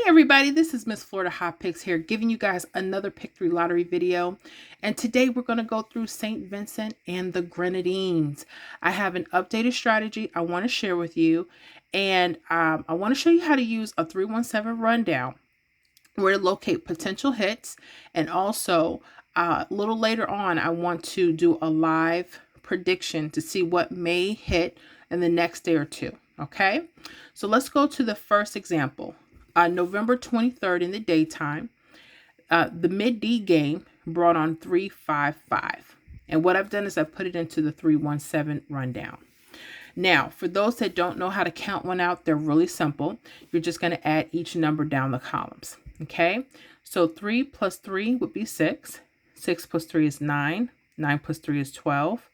Everybody, this is Miss Florida Hot Picks here, giving you guys another Pick 3 lottery video. And today we're going to go through St. Vincent and the Grenadines. I have an updated strategy I want to share with you. And I want to show you how to use a 317 rundown, where to locate potential hits. And also, a little later on, I want to do a live prediction to see what may hit in the next day or two. Okay, so let's go to the first example. November 23rd in the daytime, the mid-D game brought on 355. And what I've done is I've put it into the 317 rundown. Now, for those that don't know how to count one out, they're really simple. You're just going to add each number down the columns. Okay, so 3 plus 3 would be 6. 6 plus 3 is 9. 9 plus 3 is 12.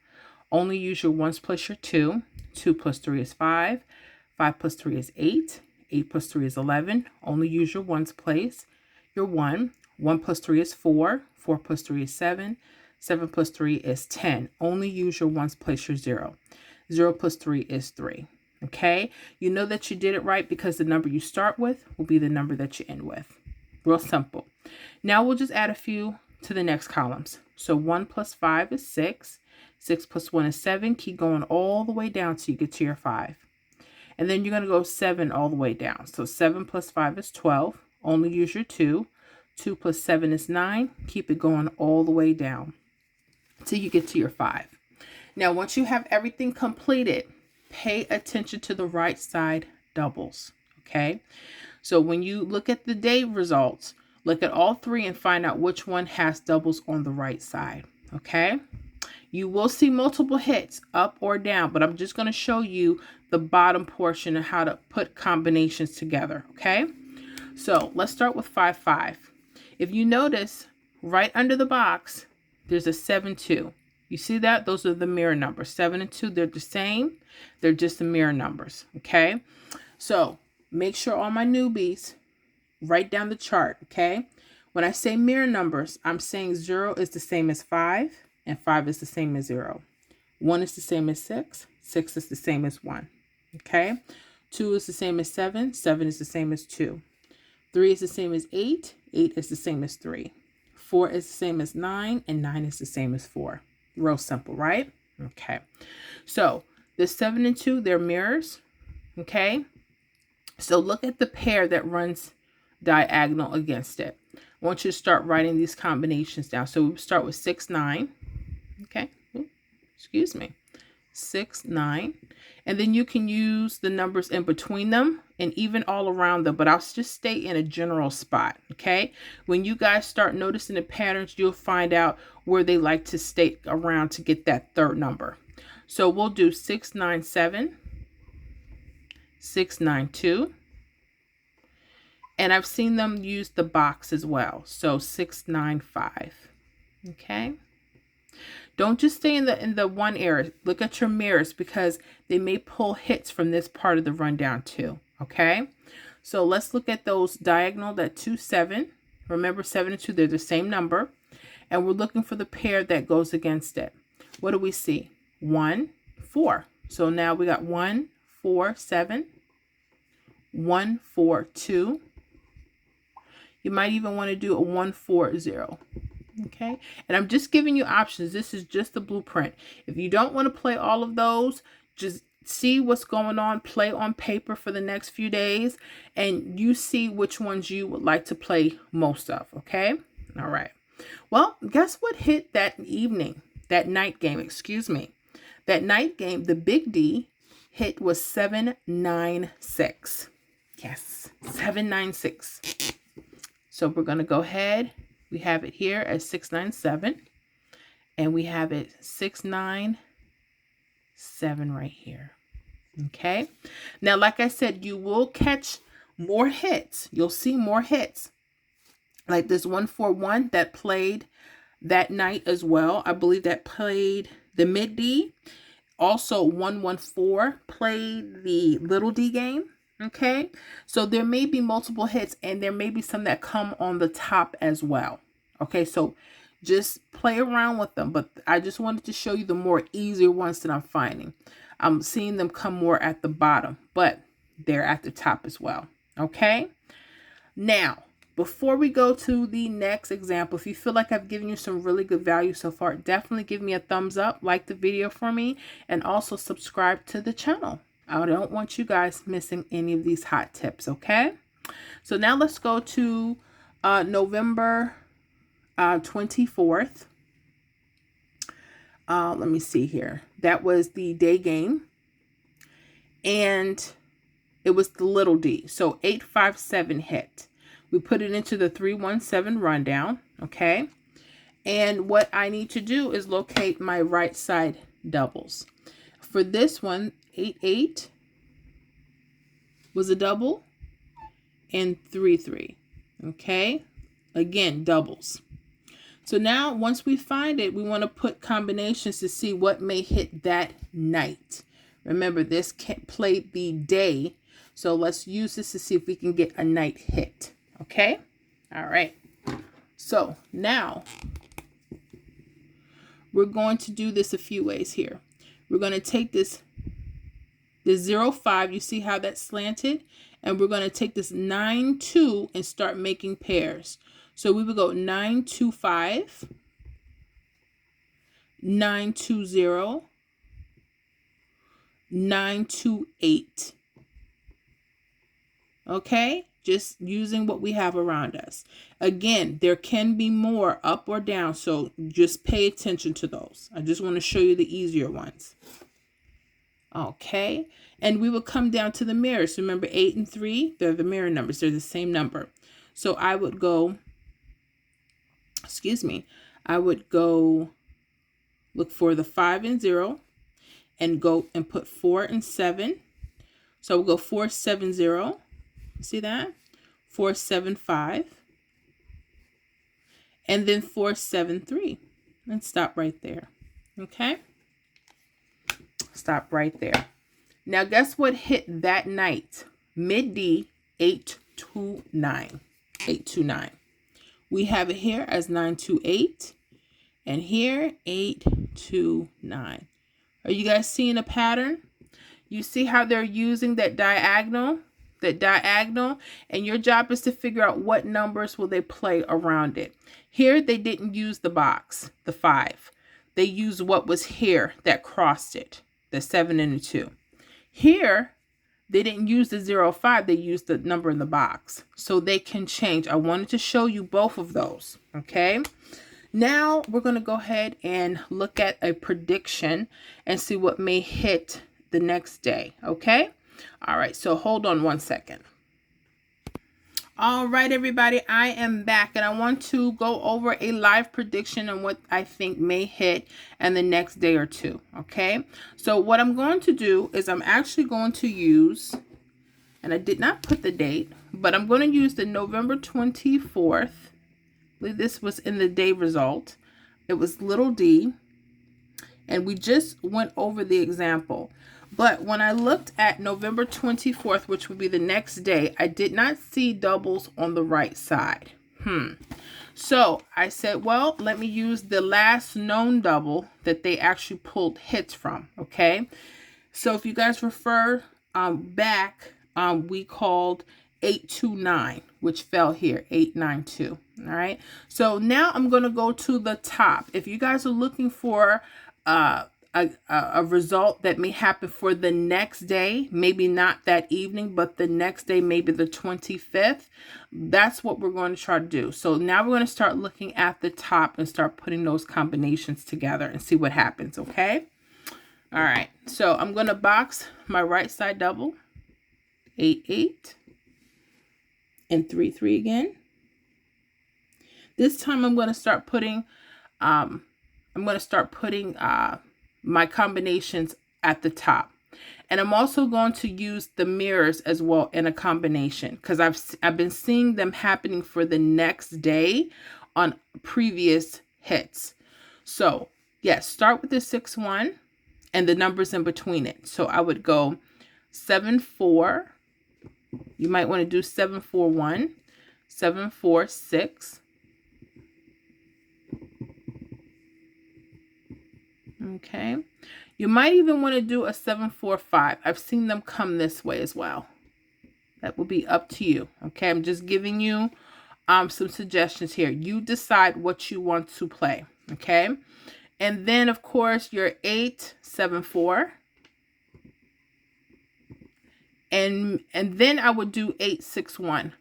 Only use your ones plus your 2. 2 plus 3 is 5. 5 plus 3 is 8. 8 plus 3 is 11. Only use your ones place. Your 1. 1 plus 3 is 4. 4 plus 3 is 7. 7 plus 3 is 10. Only use your ones place your 0. 0 plus 3 is 3. Okay? You know that you did it right because the number you start with will be the number that you end with. Real simple. Now we'll just add a few to the next columns. So 1 plus 5 is 6. 6 plus 1 is 7. Keep going all the way down till you get to your 5. And then you're going to go 7 all the way down. So 7 plus 5 is 12. Only use your 2. 2 plus 7 is 9. Keep it going all the way down till you get to your 5. Now, once you have everything completed, pay attention to the right side doubles. Okay? So when you look at the day results, look at all three and find out which one has doubles on the right side. Okay? You will see multiple hits up or down, but I'm just going to show you the bottom portion of how to put combinations together. Okay, so let's start with 5, 5. If you notice, right under the box, there's a 7, 2. You see that? Those are the mirror numbers. 7 and 2, they're the same. They're just the mirror numbers. Okay, so make sure all my newbies write down the chart. Okay, when I say mirror numbers, I'm saying 0 is the same as 5. And 5 is the same as 0. 1 is the same as 6. 6 is the same as 1. Okay? 2 is the same as 7. 7 is the same as 2. 3 is the same as 8. 8 is the same as 3. 4 is the same as 9. And 9 is the same as 4. Real simple, right? Okay. So, the 7 and 2, they're mirrors. Okay? So, look at the pair that runs diagonal against it. I want you to start writing these combinations down. So, we start with 6, 9. Okay, excuse me, 6, 9, and then you can use the numbers in between them and even all around them, but I'll just stay in a general spot. Okay, when you guys start noticing the patterns, you'll find out where they like to stay around to get that third number. So we'll do 6, 9, 7, 6, 9, 2, and I've seen them use the box as well. So 6, 9, 5. Okay. Don't just stay in the one area. Look at your mirrors because they may pull hits from this part of the rundown too. Okay, so let's look at those diagonal, that 2, 7. Remember 7 and 2, they're the same number. And we're looking for the pair that goes against it. What do we see? 1, 4. So now we got 1, 4, 7. 1, 4, 2. You might even want to do a 1, 4, 0. Okay, and I'm just giving you options. This is just the blueprint. If you don't want to play all of those, just see what's going on, play on paper for the next few days, and you see which ones you would like to play most of. Okay, all right. Well, guess what hit that night game, excuse me. That night game, the big D hit was 796. Yes, 796. So we're going to go ahead. We have it here as 697, and we have it 697 right here. Okay. Now, like I said, you will catch more hits. You'll see more hits. Like this 141 that played that night as well. I believe that played the mid D. Also, 114 played the little D game. Okay, so there may be multiple hits and there may be some that come on the top as well. Okay, so just play around with them, but I just wanted to show you the more easier ones that I'm finding. I'm seeing them come more at the bottom, but they're at the top as well. Okay, Now, before we go to the next example, if you feel like I've given you some really good value so far, definitely give me a thumbs up, like the video for me, and also subscribe to the channel. I don't want you guys missing any of these hot tips, okay? So now let's go to November 24th. Let me see here. That was the day game. And it was the little d. So 857 hit. We put it into the 317 rundown. Okay. And what I need to do is locate my right side doubles. For this one, 88 was a double and 33. Okay. Again, doubles. So now once we find it, we want to put combinations to see what may hit that night. Remember, this played the day. So let's use this to see if we can get a night hit. Okay. All right. So now we're going to do this a few ways here. We're going to take the 05. You see how that's slanted? And we're going to take this 9-2 and start making pairs. So we would go 9-2-5, 9-2-0, 9-2-8. Okay, just using what we have around us. Again, there can be more up or down, so just pay attention to those. I just want to show you the easier ones. Okay, and we will come down to the mirrors. Remember 8 and 3, they're the mirror numbers. They're the same number. So I would go, I would go look for the 5 and 0 and go and put 4 and 7. So we'll go 4, 7, 0. See that? 4, 7, 5. And then 4, 7, 3. And stop right there. Okay? Stop right there. Now guess what hit that night? Mid D, 829. 829. We have it here as 928 and here 829. Are you guys seeing a pattern? You see how they're using that diagonal, and your job is to figure out what numbers will they play around it. Here they didn't use the box, the 5. They used what was here that crossed it, the 7 and the 2. Here they didn't use the 05, they used the number in the box. So they can change. I wanted to show you both of those. Okay. Now we're going to go ahead and look at a prediction and see what may hit the next day. Okay. All right. So hold on one second. All right, everybody, I am back and I want to go over a live prediction on what I think may hit in the next day or two. Okay, so what I'm going to do is I'm actually going to use, and I did not put the date, but I'm going to use the November 24th. I believe this was in the day result. It was little d, and we just went over the example. But when I looked at November 24th, which would be the next day, I did not see doubles on the right side. So I said, well, let me use the last known double that they actually pulled hits from. Okay. So if you guys refer back, we called 829, which fell here, 892. All right. So now I'm going to go to the top. If you guys are looking for a result that may happen for the next day, maybe not that evening, but the next day, maybe the 25th. That's what we're going to try to do. So now we're going to start looking at the top and start putting those combinations together and see what happens. Okay. All right. So I'm going to box my right side double, 8, 8 and 3, 3 again. This time I'm going to start putting, my combinations at the top. And I'm also going to use the mirrors as well in a combination because I've been seeing them happening for the next day on previous hits. So yes, start with the 6-1 and the numbers in between it. So I would go 7-4. You might want to do 7-4-1, 7-4-6. Okay, you might even want to do a 7-4-5. I've seen them come this way as well. That will be up to you. Okay, I'm just giving you some suggestions here. You decide what you want to play. Okay, and then of course your 8, 7, 4. And then I would do 8, 6, 1.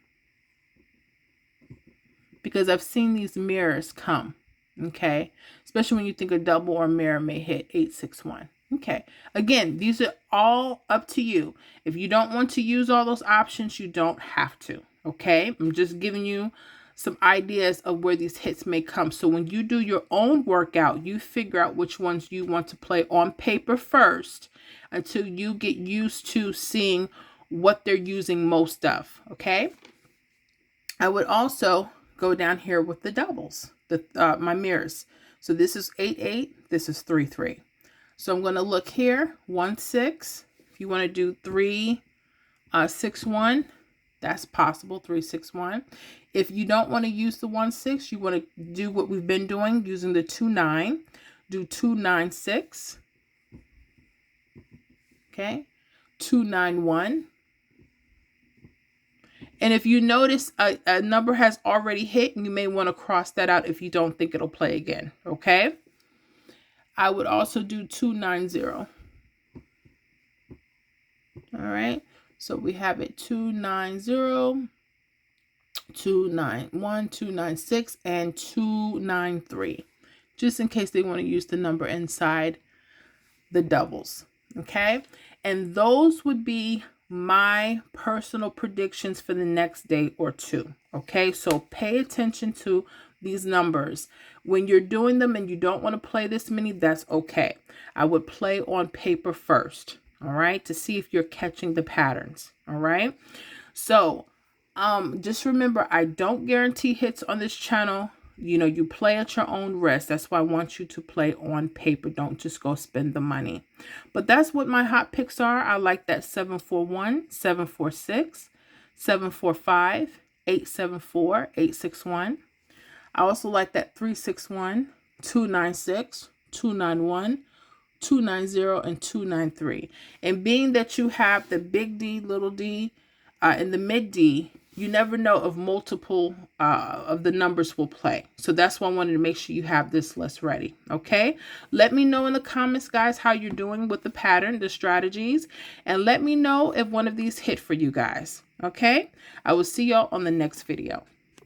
Because I've seen these mirrors come. Okay, especially when you think a double or mirror may hit 8, 6, 1. Okay, again, these are all up to you. If you don't want to use all those options, you don't have to. Okay, I'm just giving you some ideas of where these hits may come. So when you do your own workout, you figure out which ones you want to play on paper first until you get used to seeing what they're using most of. Okay, I would also go down here with the doubles, my mirrors. So this is 8, 8. This is 3, 3. So I'm going to look here, 1, 6. If you want to do 3, 6, 1, that's possible, 3, 6, 1. If you don't want to use the 1, 6, you want to do what we've been doing using the 2, 9. Do 2, 9, 6. Okay, 2, 9, 1. And if you notice a number has already hit, you may want to cross that out if you don't think it'll play again. Okay. I would also do 2, 9, 0. All right. So we have it 2, 9, 0, 2, 9, 1, 2, 9, 6, and 2, 9, 3. Just in case they want to use the number inside the doubles. Okay. And those would be my personal predictions for the next day or two. Okay, so pay attention to these numbers. When you're doing them and you don't want to play this many, that's okay. I would play on paper first, all right, to see if you're catching the patterns. All right, so just remember, I don't guarantee hits on this channel. You know, you play at your own risk. That's why I want you to play on paper. Don't just go spend the money. But that's what my hot picks are. I like that 741, 746, 745, 874, 861. I also like that 361, 296, 291, 290, and 293. And being that you have the big D, little d, and the mid D, you never know if multiple of the numbers will play. So that's why I wanted to make sure you have this list ready. Okay. Let me know in the comments, guys, how you're doing with the pattern, the strategies, and let me know if one of these hit for you guys. Okay. I will see y'all on the next video.